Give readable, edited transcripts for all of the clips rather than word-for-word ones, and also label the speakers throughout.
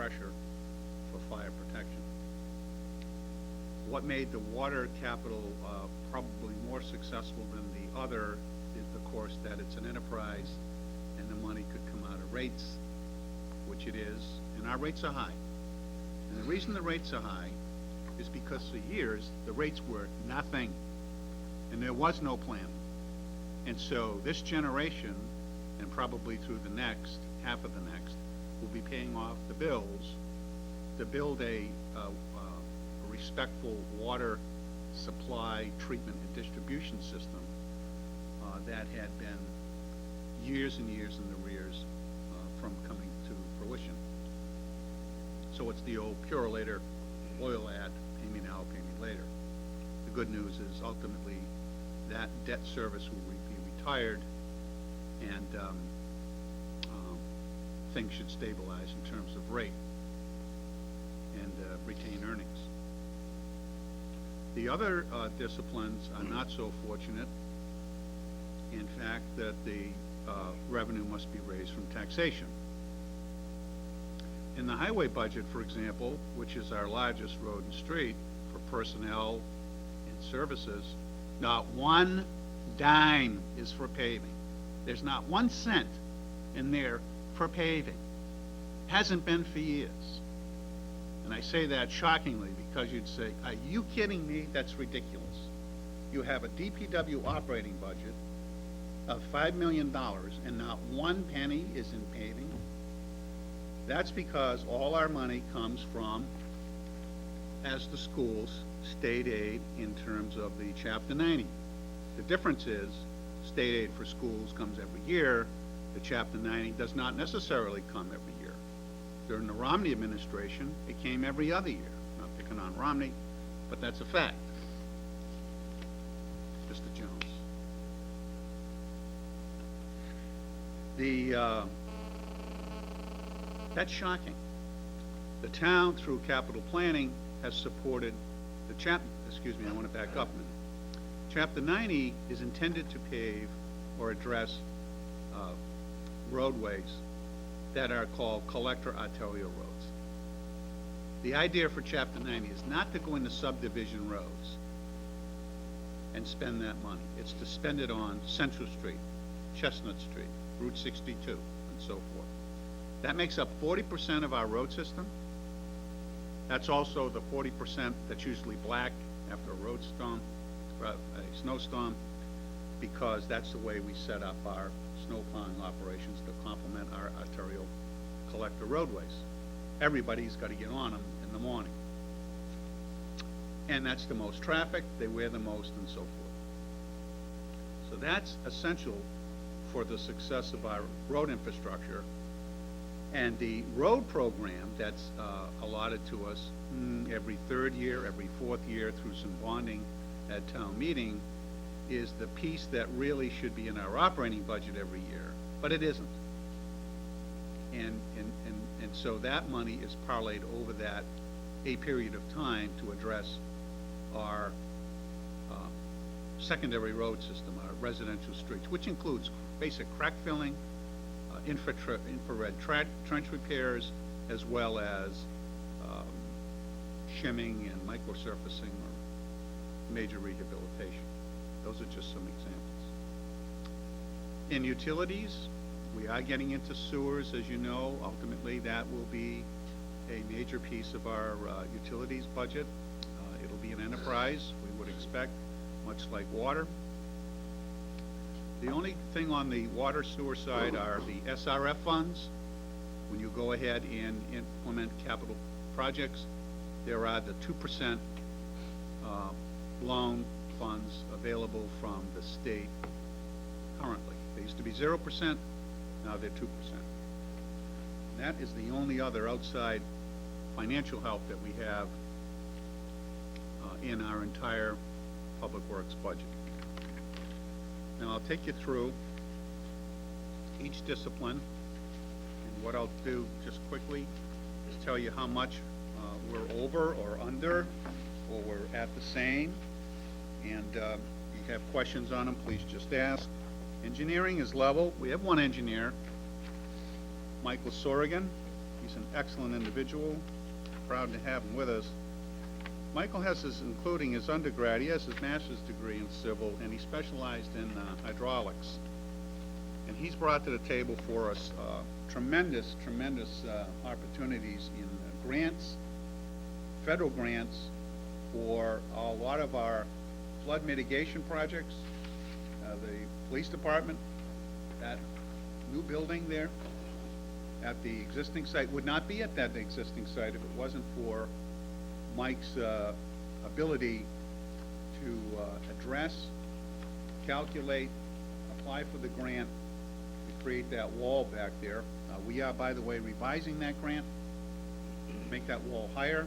Speaker 1: pressure for fire protection. What made the water capital probably more successful than the other is, of course, that it's an enterprise and the money could come out of rates, which it is, and our rates are high. And the reason the rates are high is because for years the rates were nothing and there was no plan. And so this generation, and probably through the next, half of the next, will be paying off the bills to build a respectful water supply, treatment, and distribution system that had been years and years in the rears from coming to fruition. So it's the old Purolator oil ad, pay me now, pay me later. The good news is ultimately that debt service will be retired, and things should stabilize in terms of rate and retain earnings. The other disciplines are not so fortunate. In fact, that the revenue must be raised from taxation. In the highway budget, for example, which is our largest road and street for personnel and services, not one dime is for paving. There's not 1 cent in there for paving. Hasn't been for years. And I say that shockingly because you'd say, are you kidding me? That's ridiculous. You have a DPW operating budget of $5 million and not 1 penny is in paving. That's because all our money comes from, as the schools, state aid in terms of the Chapter 90. The difference is state aid for schools comes every year. The Chapter 90 does not necessarily come every year. During the Romney administration, it came every other year. Not picking on Romney, but that's a fact. Mr. Jones. That's shocking. The town, through capital planning, has supported the I want to back up a minute. Chapter 90 is intended to pave or address roadways that are called collector arterial roads. The idea for Chapter 90 is not to go into subdivision roads and spend that money. It's to spend it on Central Street, Chestnut Street, Route 62, and so forth. That makes up 40% of our road system. That's also the 40% that's usually black after a snowstorm, because that's the way we set up our snow plowing operations to complement our arterial collector roadways. Everybody's got to get on them in the morning. And that's the most traffic, they wear the most, and so forth. So that's essential for the success of our road infrastructure. And the road program that's allotted to us every 3rd year, every 4th year through some bonding at town meeting is the piece that really should be in our operating budget every year, but it isn't. And so that money is parlayed over that a period of time to address our secondary road system, our residential streets, which includes basic crack filling, infrared trench repairs, as well as shimming and microsurfacing or major rehabilitation. Those are just some examples. In utilities, we are getting into sewers, as you know. Ultimately, that will be a major piece of our utilities budget. It'll be an enterprise, we would expect, much like water. The only thing on the water sewer side are the SRF funds. When you go ahead and implement capital projects, there are the 2% loan funds available from the state currently. They used to be 0%, now they're 2%. And that is the only other outside financial help that we have in our entire public works budget. Now I'll take you through each discipline, and what I'll do just quickly is tell you how much we're over or under, or we're at the same, and if you have questions on them, please just ask. Engineering is level. We have one engineer, Michael Sorigan. He He's an excellent individual, proud to have him with us. Michael has including his undergrad, he has his master's degree in civil, and he specialized in hydraulics. And he's brought to the table for us tremendous opportunities in grants, federal grants, for a lot of our flood mitigation projects. The police department, that new building there at the existing site would not be at that existing site if it wasn't for Mike's ability to address, calculate, apply for the grant to create that wall back there. We are, by the way, revising that grant to make that wall higher.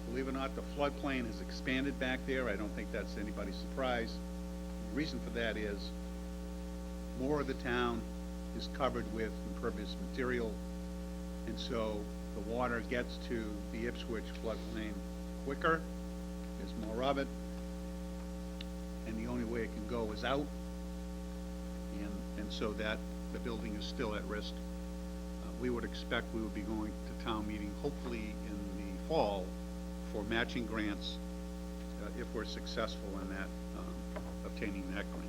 Speaker 1: Believe it or not, the floodplain has expanded back there. I don't think that's anybody's surprise. The reason for that is more of the town is covered with impervious material, and so the water gets to the Ipswich floodplain quicker. There's more of it, and the only way it can go is out, and so that the building is still at risk. We would expect we would be going to town meeting hopefully in the fall for matching grants if we're successful in that, obtaining that grant.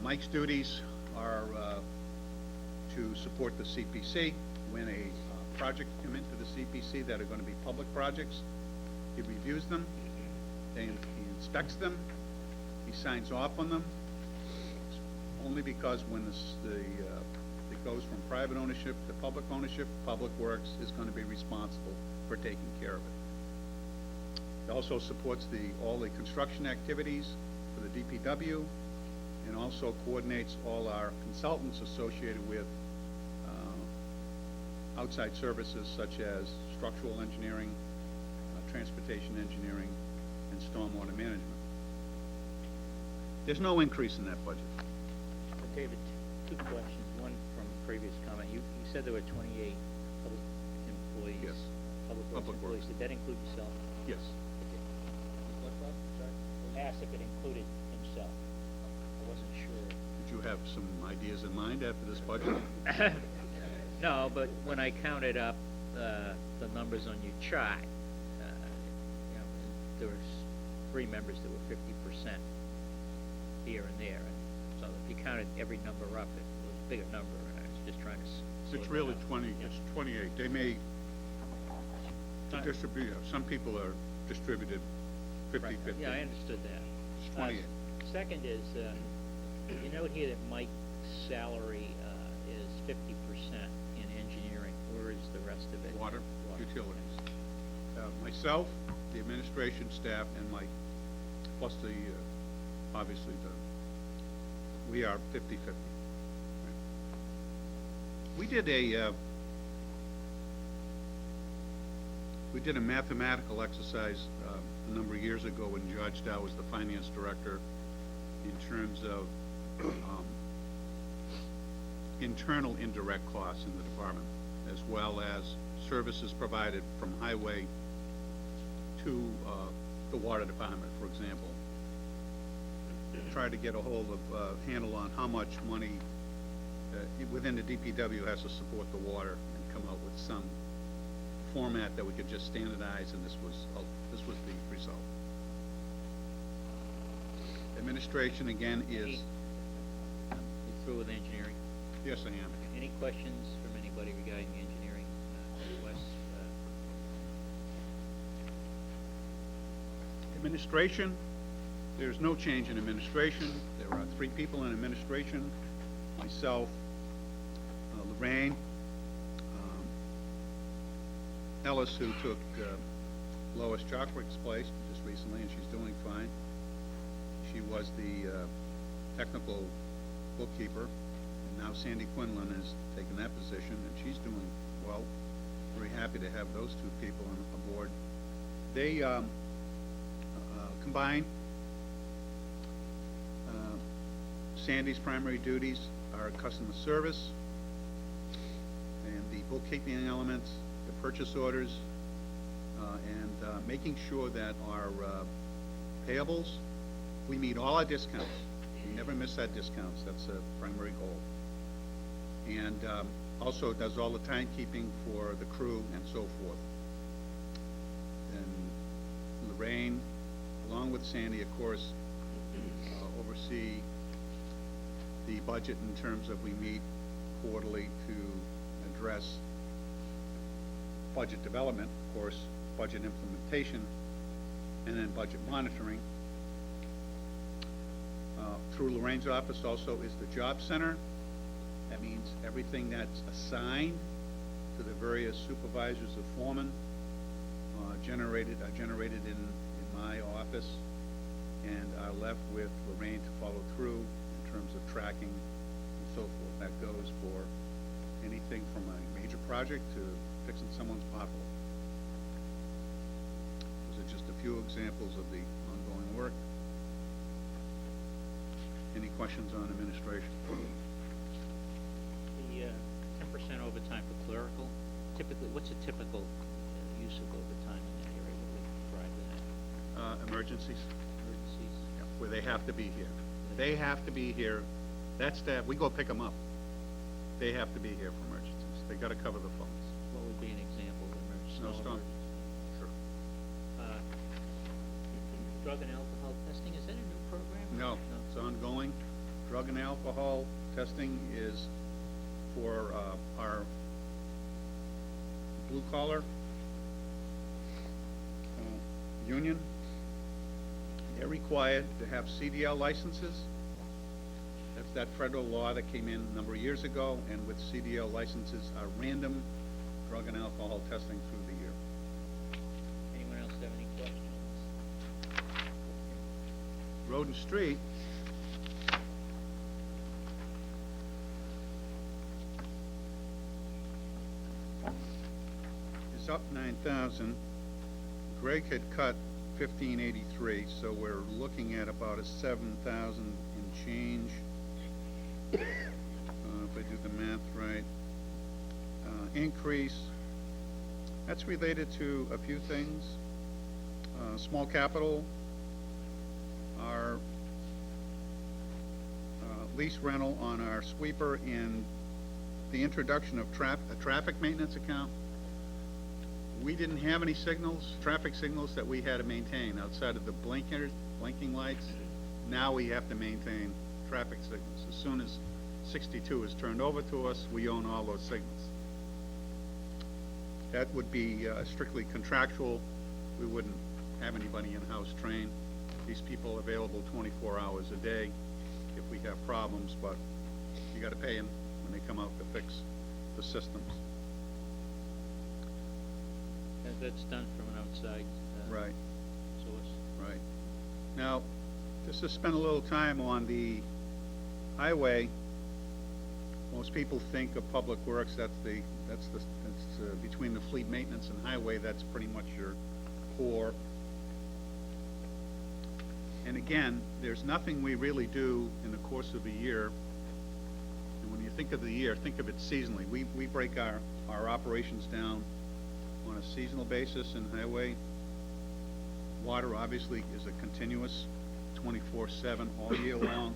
Speaker 1: Mike's duties are to support the CPC. When a project come into the CPC that are going to be public projects, he reviews them, he inspects them, he signs off on them. Only because when it goes from private ownership to public ownership, Public Works is going to be responsible for taking care of it. It also supports all the construction activities for the DPW, and also coordinates all our consultants associated with outside services such as structural engineering, transportation engineering, and stormwater management. There's no increase in that budget.
Speaker 2: David, two questions. One from a previous comment. You said there were 28 public employees.
Speaker 1: Yes.
Speaker 2: Public Works employees. Did that include yourself?
Speaker 1: Yes.
Speaker 2: What, Bob? Sorry? I asked if it included himself. I wasn't sure.
Speaker 1: Did you have some ideas in mind after this budget?
Speaker 2: No, but when I counted up the numbers on your chart, there was 3 members that were 50% here and there, and so if you counted every number up, it was a bigger number, and I was just trying to.
Speaker 1: It's really
Speaker 2: out.
Speaker 1: 20.
Speaker 2: Yeah.
Speaker 1: It's 28. They may distribute. Some people are distributed 50-50.
Speaker 2: Right. Yeah, I understood that.
Speaker 1: It's 28.
Speaker 2: Second is, you note here that Mike's salary is 50% in engineering. Where is the rest of it?
Speaker 1: Water, utilities. Myself, the administration staff, and Mike, plus obviously we are 50-50. Right. We did a mathematical exercise a number of years ago when George Dow was the finance director in terms of internal indirect costs in the department, as well as services provided from highway to the water department, for example. Tried to get a hold of handle on how much money within the DPW has to support the water, and come out with some format that we could just standardize, and this was the result. Administration again is.
Speaker 2: You through with engineering?
Speaker 1: Yes, I am.
Speaker 2: Any questions from anybody regarding the engineering requests?
Speaker 1: Administration, there's no change in administration. There are 3 people in administration, myself, Lorraine, Ellis, who took Lois Jockwick's place just recently, and she's doing fine. She was the technical bookkeeper, and now Sandy Quinlan has taken that position, and she's doing well. Very happy to have those 2 people on board. They combine. Sandy's primary duties are customer service and the bookkeeping elements, the purchase orders, and making sure that our payables, we meet all our discounts. We never miss our discounts. That's a primary goal. And Also does all the timekeeping for the crew and so forth. And Lorraine, along with Sandy, of course, oversee the budget in terms of we meet quarterly to address budget development, of course, budget implementation, and then budget monitoring. Through Lorraine's office also is the job center. That means everything that's assigned to the various supervisors or foremen are generated in my office, and are left with Lorraine to follow through in terms of tracking and so forth. That goes for anything from a major project to fixing someone's pothole. Those are just a few examples of the ongoing work. Any questions on administration?
Speaker 2: The 10% overtime for clerical, typically, what's a typical use of overtime in that area? What would drive that?
Speaker 1: Emergencies,
Speaker 2: Emergencies?
Speaker 1: where they have to be here. They have to be here. That staff, we go pick them up. They have to be here for emergencies. They gotta cover the phones.
Speaker 2: What would be an example of emergency?
Speaker 1: Snowstorm? Sure.
Speaker 2: Drug and alcohol testing, is that a new program?
Speaker 1: No, it's ongoing. Drug and alcohol testing is for our blue collar union. They're required to have CDL licenses. That's that federal law that came in a number of years ago, and with CDL licenses are random drug and alcohol testing through the year.
Speaker 2: Anyone else have any questions?
Speaker 1: Road and Street. Is up 9,000. Greg had cut 1,583, so we're looking at about a 7,000 and change. If I do the math right. Increase. That's related to a few things. Small capital, our lease rental on our sweeper, and the introduction of a traffic maintenance account. We didn't have any signals, traffic signals that we had to maintain outside of the blinking lights. Now we have to maintain traffic signals. As soon as 62 is turned over to us, we own all those signals. That would be strictly contractual. We wouldn't have anybody in-house trained. These people are available 24 hours a day if we have problems, but you got to pay them when they come out to fix the systems.
Speaker 2: That's done from an outside
Speaker 1: Right.
Speaker 2: source.
Speaker 1: Right. Now, just to spend a little time on the highway, most people think of Public Works, that's between the fleet maintenance and highway, that's pretty much your core. And again, there's nothing we really do in the course of a year. And when you think of the year, think of it seasonally. We break our operations down on a seasonal basis in highway. Water obviously is a continuous 24/7 all year long.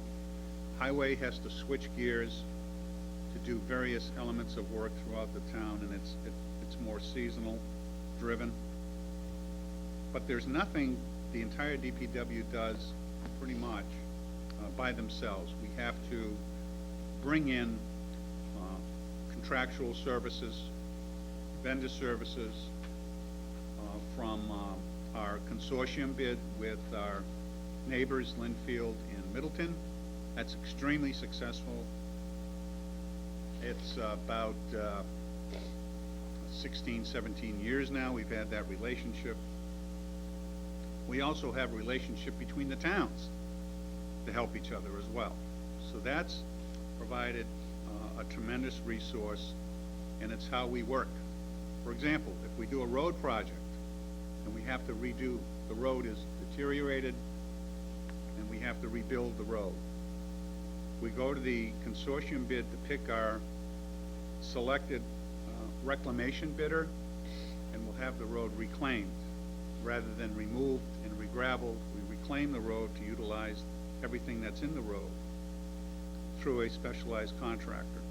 Speaker 1: Highway has to switch gears to do various elements of work throughout the town, and it's more seasonal driven. But there's nothing the entire DPW does pretty much by themselves. We have to bring in contractual services, vendor services from our consortium bid with our neighbors, Linfield and Middleton. That's extremely successful. It's about 16, 17 years now we've had that relationship. We also have a relationship between the towns to help each other as well. So that's provided a tremendous resource, and it's how we work. For example, if we do a road project and we have to redo, the road is deteriorated and we have to rebuild the road, we go to the consortium bid to pick our selected reclamation bidder, and we'll have the road reclaimed. Rather than removed and re-gravelled, we reclaim the road to utilize everything that's in the road through a specialized contractor.